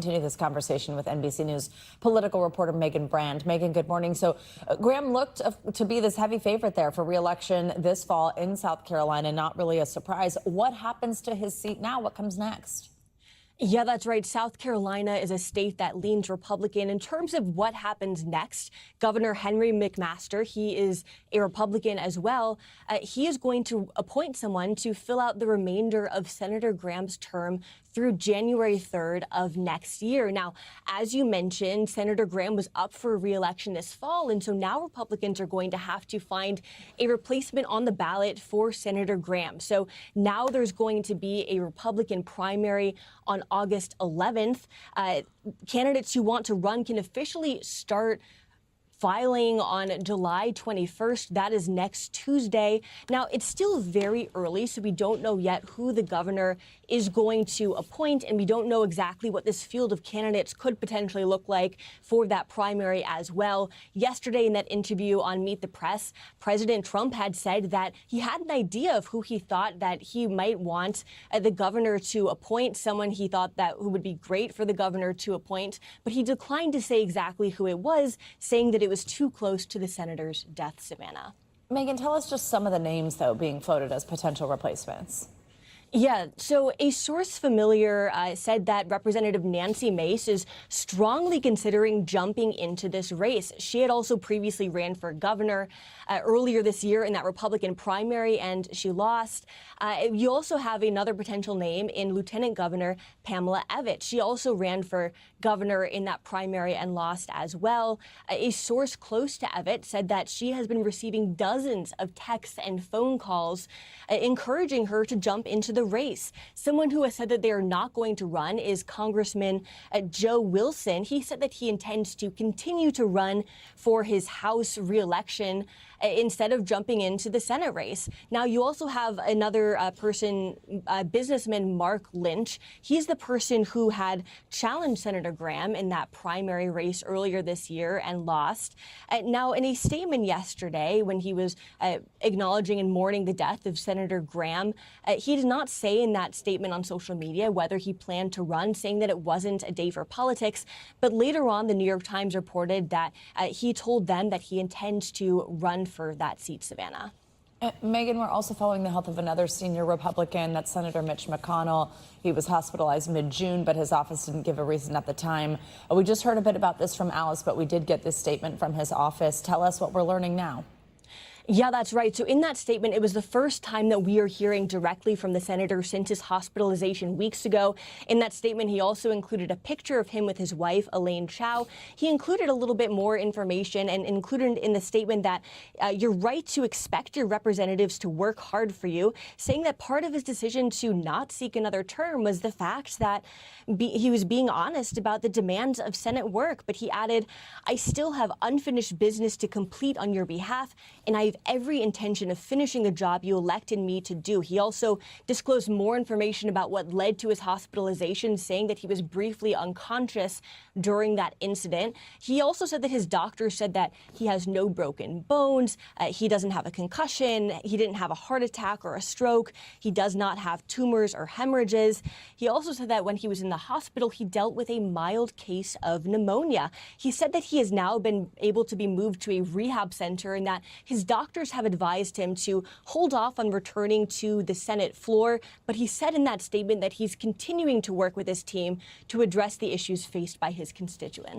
Continue this conversation with NBC News political reporter Megan Brand. Megan, good morning. So Graham looked to be this heavy favorite there for re-election this fall in South Carolina. Not really a surprise. What happens to his seat now? What comes next? Yeah, that's right. South Carolina is a state that leans Republican. In terms of what happens next, Governor Henry McMaster, he is a Republican as well. He is going to appoint someone to fill out the remainder of Senator Graham's term through January 3rd of next year. Now, as you mentioned, Senator Graham was up for re-election this fall, and so now Republicans are going to have to find a replacement on the ballot for Senator Graham. So now there's going to be a Republican primary on August 11th. Candidates who want to run can officially start filing on July 21st. That is next Tuesday. Now, it's still very early, so we don't know yet who the governor is going to appoint, and we don't know exactly what this field of candidates could potentially look like for that primary as well. Yesterday, in that interview on Meet the Press, President Trump had said that he had an idea of who he thought that he might want the governor to appoint, someone he thought that who would be great for the governor to appoint, but he declined to say exactly who it was, saying that it was too close to the senator's death, Savannah. Megan, tell us just some of the names, though, being floated as potential replacements. Yeah, so a source familiar said that Representative Nancy Mace is strongly considering jumping into this race. She had also previously ran for governor earlier this year in that Republican primary, and she lost. You also have another potential name in Lieutenant Governor Pamela Evette. She also ran for governor in that primary and lost as well. A source close to Evette said that she has been receiving dozens of texts and phone calls encouraging her to jump into the race. Someone who has said that they are not going to run is Congressman Joe Wilson. He said that he intends to continue to run for his House reelection instead of jumping into the Senate race. Now, you also have another businessman, Mark Lynch. He's the person who had challenged Senator Graham in that primary race earlier this year and lost. Now, in a statement yesterday, when he was acknowledging and mourning the death of Senator Graham, he did not say in that statement on social media whether he planned to run, saying that it wasn't a day for politics. But later on, the New York Times reported that he told them that he intends to run for that seat, Savannah. Megan, we're also following the health of another senior Republican, that's Senator Mitch McConnell. He was hospitalized mid-June, but his office didn't give a reason at the time. We just heard a bit about this from Alice, but we did get this statement from his office. Tell us what we're learning now. Yeah, that's right. So in that statement, it was the first time that we are hearing directly from the senator since his hospitalization weeks ago. In that statement, he also included a picture of him with his wife, Elaine Chao. He included a little bit more information and included in the statement that you're right to expect your representatives to work hard for you, saying that part of his decision to not seek another term was the fact that he was being honest about the demands of Senate work. But he added, I still have unfinished business to complete on your behalf, and I have every intention of finishing the job you elected me to do. He also disclosed more information about what led to his hospitalization, saying that he was briefly unconscious during that incident. He also said that his doctor said that he has no broken bones, he doesn't have a concussion, he didn't have a heart attack or a stroke, he does not have tumors or hemorrhages. He also said that when he was in the hospital, he dealt with a mild case of pneumonia. He said that he has now been able to be moved to a rehab center and that his doctors have advised him to hold off on returning to the Senate floor, but he said in that statement that he's continuing to work with his team to address the issues faced by his constituents.